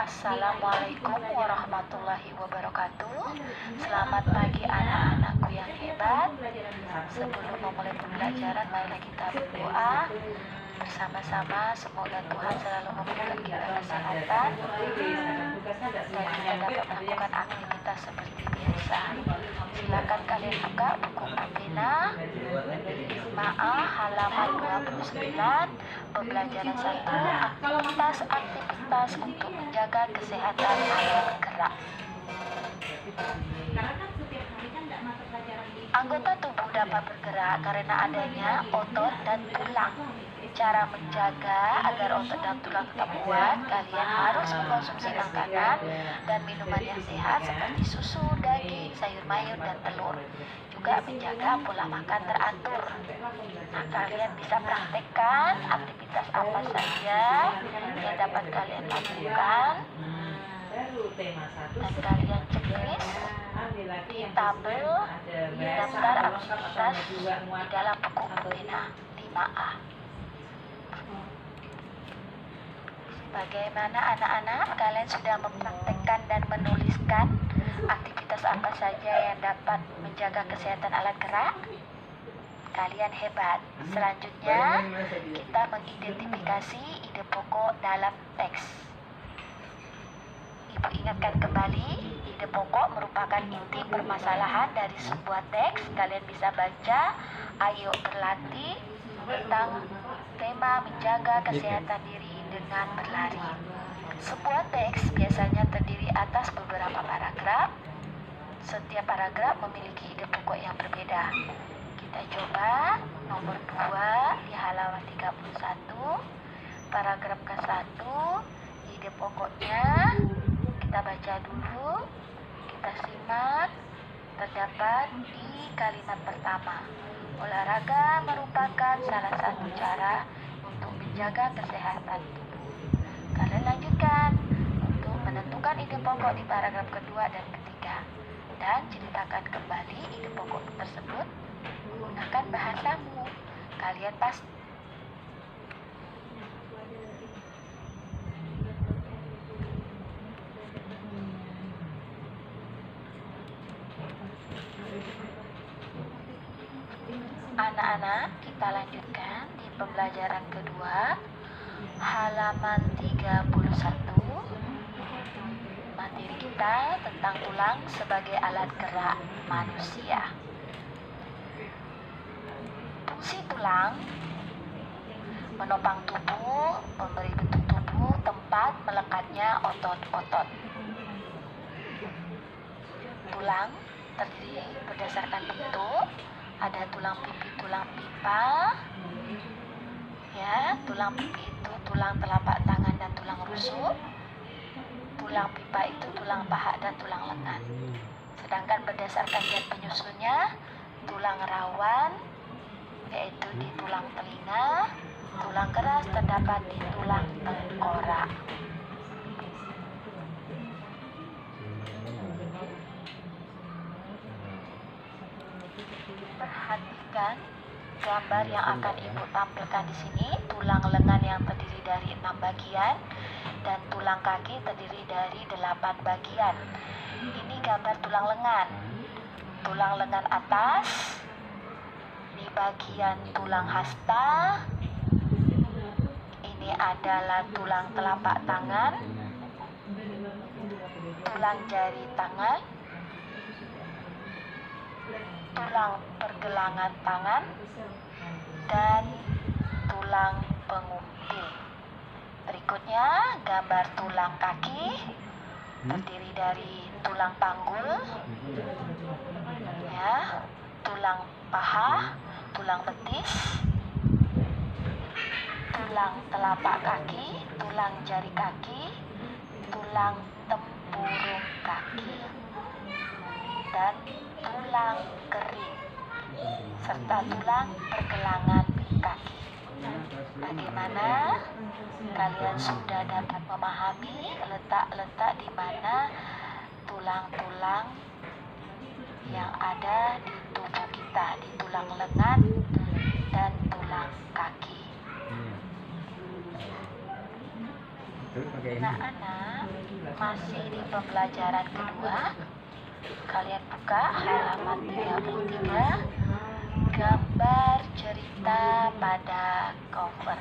Assalamualaikum warahmatullahi wabarakatuh. Selamat pagi anak-anakku yang hebat. Sebelum memulai pembelajaran, marilah kita berdoa bersama-sama. Semoga Tuhan selalu memberikan kita kesehatan dan kita dapat melakukan aktivitas seperti biasa. Silakan kalian buka buku pembina 5A halaman 29, pembelajaran 1, aktivitas untuk menjaga kesehatan alat gerak. Anggota tubuh dapat bergerak karena adanya otot dan tulang. Cara menjaga agar otot dan tulang tetap kuat, kalian harus mengkonsumsi makanan dan minuman yang sehat seperti susu, daging, sayur mayur, dan telur. Juga menjaga pola makan teratur. Nah, kalian bisa praktekkan aktivitas apa saja yang dapat kalian lakukan, dan kalian checklist di tabel daftar aktivitas di dalam buku pembina 5A. Bagaimana anak-anak, kalian sudah mempraktekkan dan menuliskan aktivitas apa saja yang dapat menjaga kesehatan alat gerak? Kalian hebat. Selanjutnya, kita mengidentifikasi ide pokok dalam teks. Ibu ingatkan kembali, ide pokok merupakan inti permasalahan dari sebuah teks. Kalian bisa baca, ayo berlatih tentang tema menjaga kesehatan diri dengan berlari. Sebuah teks biasanya terdiri atas beberapa paragraf. Setiap paragraf memiliki ide pokok yang berbeda. Kita coba nomor 2 di halaman 31, paragraf ke-1, ide pokoknya. Kita baca dulu, kita simak. Terdapat di kalimat pertama, olahraga merupakan salah satu cara untuk menjaga kesehatan tubuh. Kalian lanjutkan untuk menentukan ide pokok di paragraf kedua dan ketiga, dan ceritakan kembali ide pokok tersebut menggunakan bahasamu. Kalian pasti anak-anak, kita lanjutkan di pembelajaran kedua halaman 31. Materi kita tentang tulang sebagai alat gerak manusia. Fungsi tulang menopang tubuh, memberi bentuk tubuh, tempat melekatnya otot-otot. Tulang terdiri berdasarkan bentuk. Ada tulang pipi, tulang pipa. Ya, tulang pipi itu tulang telapak tangan dan tulang rusuk. Tulang pipa itu tulang paha dan tulang lengan. Sedangkan berdasarkan zat penyusunnya, tulang rawan yaitu di tulang telinga, tulang keras terdapat di tulang tengkorak. Perhatikan gambar yang akan ibu tampilkan di sini. Tulang lengan yang terdiri dari 6 bagian dan tulang kaki terdiri dari 8 bagian. Ini gambar tulang lengan. Tulang lengan atas di bagian tulang hasta. Ini adalah tulang telapak tangan, tulang jari tangan, tulang pergelangan tangan, dan tulang penguntil. Berikutnya gambar tulang kaki terdiri dari tulang panggul, ya, tulang paha, tulang betis, tulang telapak kaki, tulang jari kaki, tulang tempurung kaki, dan tulang kering, serta tulang pergelangan kaki. Bagaimana? Kalian sudah dapat memahami letak-letak di mana tulang-tulang yang ada di tubuh kita, di tulang lengan dan tulang kaki. Anak-anak, masih di pembelajaran kedua. Kalian buka halaman 33, gambar cerita pada cover.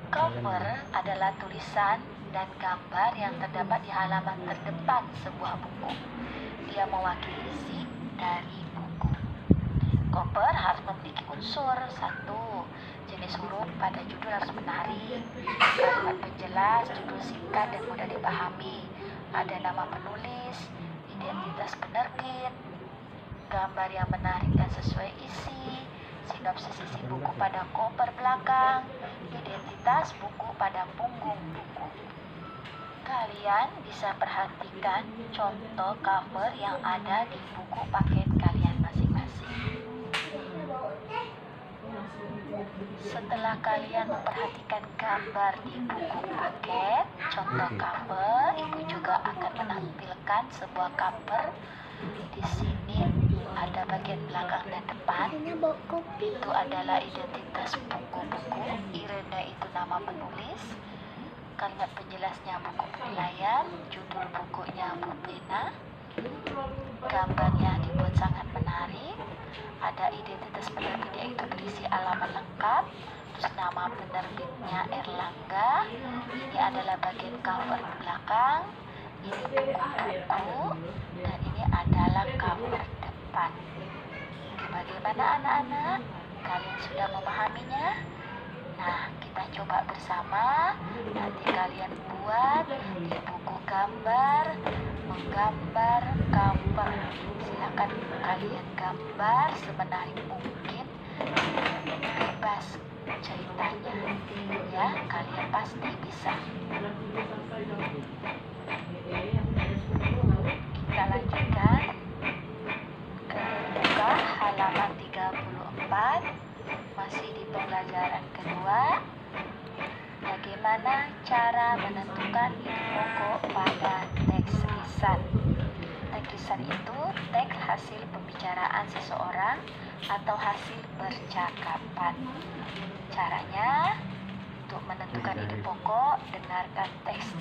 Cover adalah tulisan dan gambar yang terdapat di halaman terdepan sebuah buku. Dia mewakili isi dari buku. Cover harus memiliki unsur: 1. Jenis huruf pada judul harus menarik, kalimat penjelas, judul singkat dan mudah dipahami, ada nama penulis, identitas penerbit, gambar yang menarik dan sesuai isi, sinopsis isi buku pada cover belakang, identitas buku pada punggung buku. Kalian bisa perhatikan contoh cover yang ada di buku paket kalian masing-masing. Setelah kalian memperhatikan gambar di buku paket, contoh cover, ibu juga akan menampilkan sebuah cover. Di sini ada bagian belakang dan depan. Itu adalah identitas buku-buku. Irene itu nama penulis. Kalimat penjelasnya buku penilaian. Judul bukunya Bu Pena. Gambarnya dibuat sangat menarik. Ada identitas penerbit yaitu berisi alamat lengkap. Terus nama penerbitnya Erlangga. Ini adalah bagian cover belakang. Ini buku-buku. Dan ini adalah cover depan. Bagaimana anak-anak? Kalian sudah memahaminya? Nah, kita coba bersama. Nanti kalian buat di buku gambar, menggambar cover. Silakan kalian gambar semenarik mungkin, bebas ceritanya. Ya, kalian pasti bisa. Kita lanjutkan ke buka halaman 34. Masih di pembelajaran kedua. Bagaimana cara menentukan ide pokok pada teks lisan? Teks lisan itu teks hasil pembicaraan seseorang atau hasil percakapan. Caranya untuk menentukan ide pokok, dengarkan teks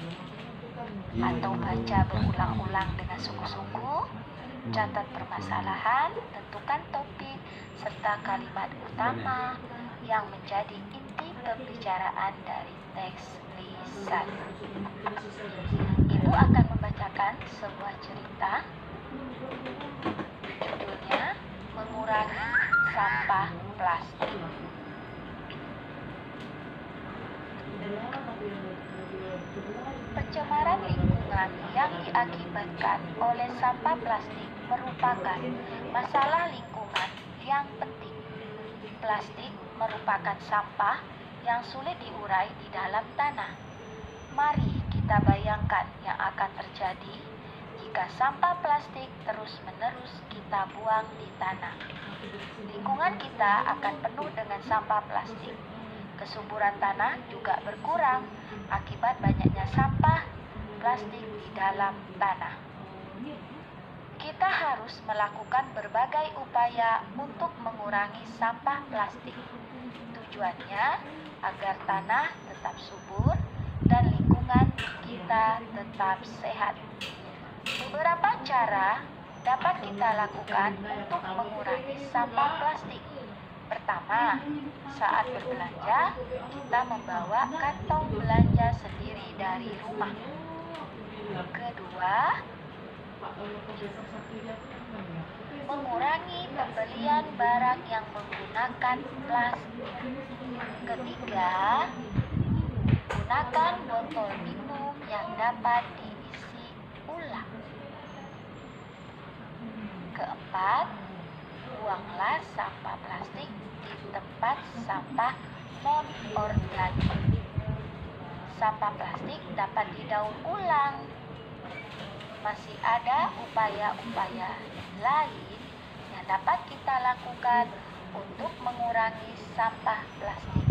atau baca berulang-ulang dengan sungguh-sungguh, catat permasalahan, tentukan topik serta kalimat utama yang menjadi inti pembicaraan dari teks lisan. Ibu akan membacakan sebuah cerita. Judulnya Mengurangi Sampah Plastik. Pencemaran lingkungan yang diakibatkan oleh sampah plastik merupakan masalah lingkungan yang penting. Plastik merupakan sampah yang sulit diurai di dalam tanah. Mari kita bayangkan yang akan terjadi jika sampah plastik terus-menerus kita buang di tanah. Lingkungan kita akan penuh dengan sampah plastik. Kesuburan tanah juga berkurang akibat banyaknya sampah plastik di dalam tanah. Kita harus melakukan berbagai upaya untuk mengurangi sampah plastik. Tujuannya agar tanah tetap subur dan lingkungan kita tetap sehat. Beberapa cara dapat kita lakukan untuk mengurangi sampah plastik. Pertama, saat berbelanja, kita membawa kantong belanja sendiri dari rumah. Kedua, mengurangi pembelian barang yang menggunakan plastik. Ketiga, gunakan botol minum yang dapat diisi ulang. Keempat, buanglah sampah plastik di tempat sampah non-organik. Sampah plastik dapat didaur ulang. Masih ada upaya-upaya lain yang dapat kita lakukan untuk mengurangi sampah plastik.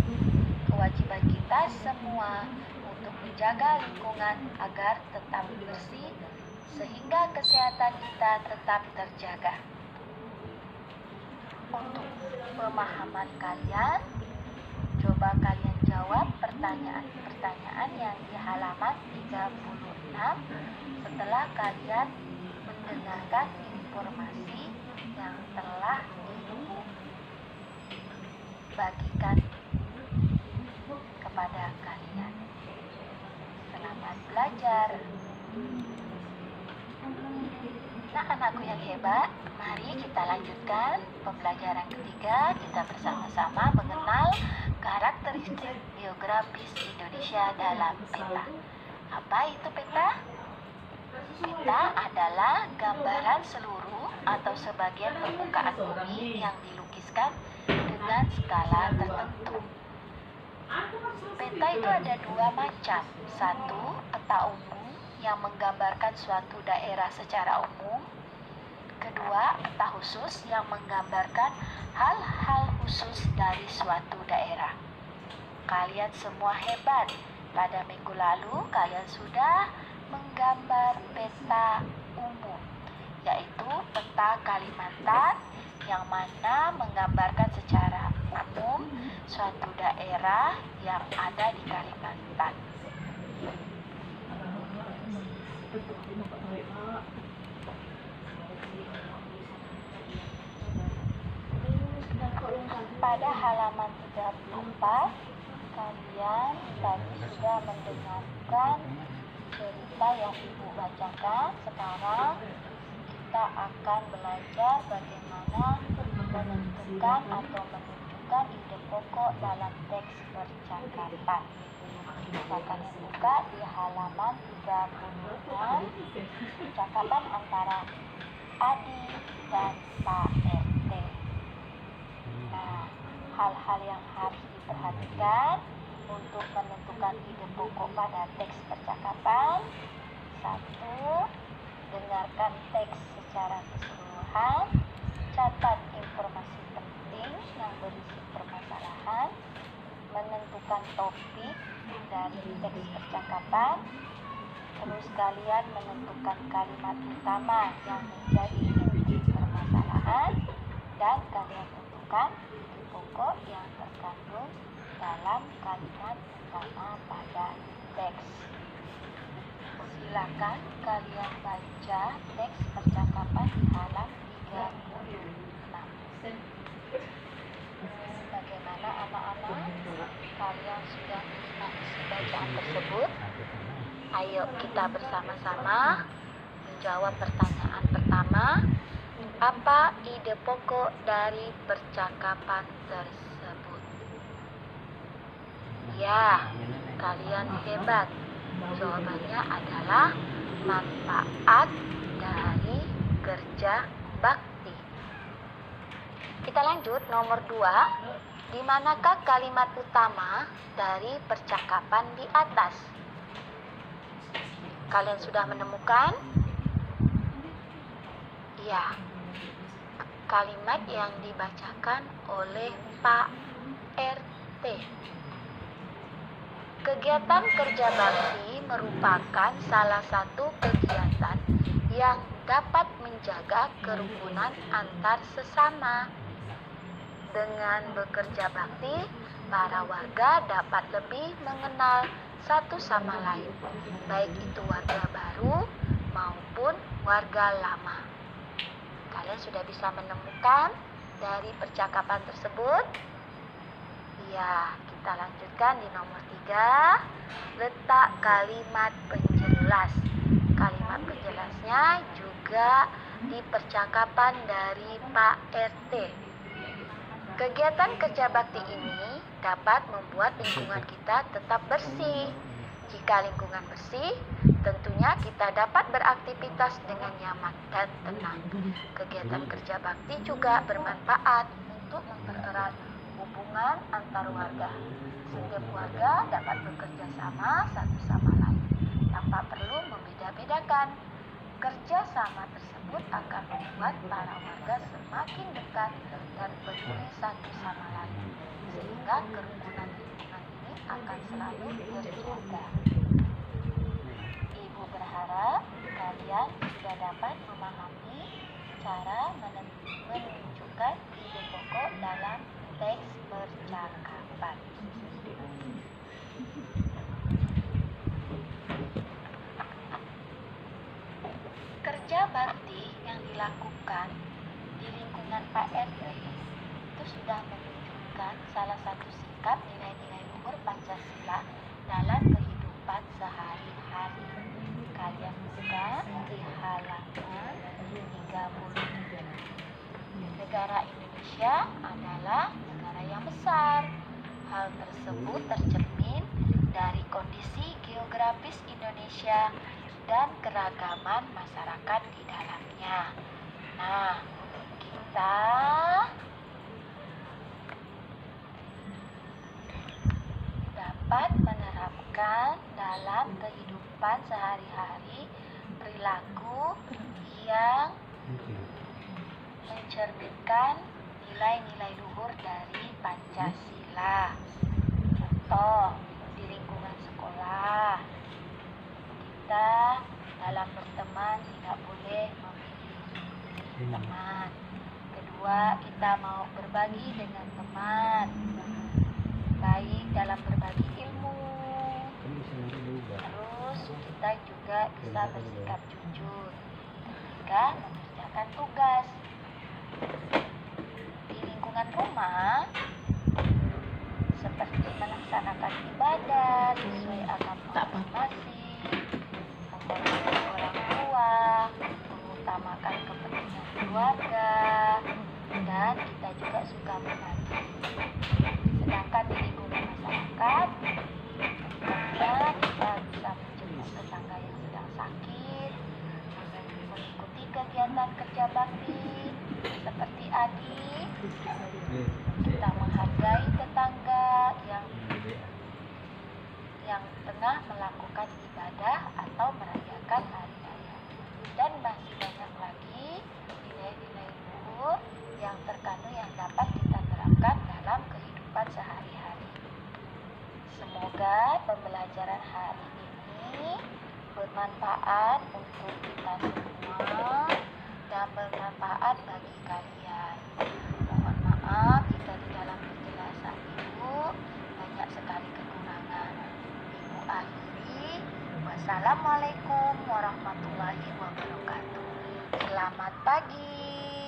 Kewajiban kita semua untuk menjaga lingkungan agar tetap bersih sehingga kesehatan kita tetap terjaga. Untuk pemahaman kalian, coba kalian menjawab pertanyaan-pertanyaan yang di halaman 36 setelah kalian mendengarkan informasi yang telah dibagikan kepada kalian. Selamat belajar. Nah, anakku yang hebat, mari kita lanjutkan pembelajaran ketiga. Kita bersama-sama mengenal karakteristik geografis Indonesia dalam peta. Apa itu peta? Peta adalah gambaran seluruh atau sebagian permukaan bumi yang dilukiskan dengan skala tertentu. Peta itu ada dua macam. Satu, peta umum yang menggambarkan suatu daerah secara umum. Kedua, peta khusus yang menggambarkan hal-hal khusus dari suatu daerah. Kalian semua hebat. Pada minggu lalu kalian sudah menggambar peta umum, yaitu peta Kalimantan yang mana menggambarkan secara umum suatu daerah yang ada di Kalimantan. Pada halaman 34, kalian tadi sudah mendengarkan cerita yang Ibu bacakan. Sekarang kita akan belajar bagaimana menentukan atau menunjukkan ide pokok dalam teks percakapan. Kita akan buka di halaman 36, percakapan antara Adi dan Pak RT. Nah, hal-hal yang harus diperhatikan untuk menentukan ide pokok pada teks percakapan. 1. Dengarkan teks secara keseluruhan. Catat informasi penting yang berisi permasalahan. Menentukan topik dari teks percakapan. Terus kalian menentukan kalimat utama yang menjadi inti permasalahan. Dan kalian tentukan ide pokok yang terkandung dalam kalimat utama pada teks. Silakan kalian baca teks percakapan di halaman 36. Bagaimana anak-anak? Kalian sudah menyimak isi bacaan tersebut? Ayo kita bersama-sama menjawab pertanyaan pertama. Apa ide pokok dari percakapan tersebut? Ya, kalian hebat. Jawabannya adalah manfaat dari kerja bakti. Kita lanjut nomor 2. Di manakah kalimat utama dari percakapan di atas? Kalian sudah menemukan? Ya, kalimat yang dibacakan oleh Pak RT. Kegiatan kerja bakti merupakan salah satu kegiatan yang dapat menjaga kerukunan antar sesama. Dengan bekerja bakti, para warga dapat lebih mengenal satu sama lain, baik itu warga baru maupun warga lama. Kalian sudah bisa menemukan dari percakapan tersebut? Ya, kita lanjutkan di nomor 3. Letak kalimat penjelas. Kalimat penjelasnya juga di percakapan dari Pak RT. Kegiatan kerja bakti ini dapat membuat lingkungan kita tetap bersih. Jika lingkungan bersih, tentunya kita dapat beraktivitas dengan nyaman dan tenang. Kegiatan kerja bakti juga bermanfaat untuk mempererat hubungan antar warga. Setiap warga dapat bekerja sama satu sama lain tanpa perlu membeda-bedakan. Kerja sama tersebut akan membuat para warga semakin dekat dan peduli satu sama lain, sehingga kerukunan lingkungan ini akan selalu terjaga. Ibu berharap kalian sudah dapat memahami cara menunjukkan ide pokok dalam teks percakapan. Kerja bakti yang dilakukan di lingkungan Pak RT itu sudah menunjukkan salah satu sikap nilai-nilai luhur Pancasila dalam kehidupan sehari-hari. Kalian buka di halaman 37. Negara Indonesia adalah negara yang besar. Hal tersebut tercermin dari kondisi geografis Indonesia dan keragaman masyarakat di dalamnya. Nah, kita dapat menerapkan dalam kehidupan sehari-hari perilaku yang mencerminkan nilai-nilai luhur dari Pancasila. Contoh, di lingkungan sekolah, kita dalam berteman tidak boleh memilih teman. Kedua, kita mau berbagi dengan teman, baik dalam berbagi ilmu. Terus kita juga bisa bersikap jujur ketika mengerjakan tugas. Di lingkungan rumah, seperti melaksanakan ibadah sesuai agama masing-masing, menghormati orang tua, mengutamakan kepentingan keluarga, dan kita juga suka berbagi. Sedangkan di lingkungan masyarakat, tentunya kita bisa menjenguk tetangga yang sedang sakit, mengikuti kegiatan kerja bakti seperti adik, kita menghargai tetangga yang tengah melakukan ibadah atau merayakan hari raya, dan masih banyak lagi nilai-nilai luhur yang terkandung yang dapat kita terapkan dalam kehidupan sehari-hari. Semoga pembelajaran hari ini bermanfaat untuk kita semua dan bermanfaat bagi kalian. Mohon maaf jika di dalam penjelasan Ibu banyak sekali kekurangan. Ibu akhiri, wassalamualaikum warahmatullahi wabarakatuh. Selamat pagi.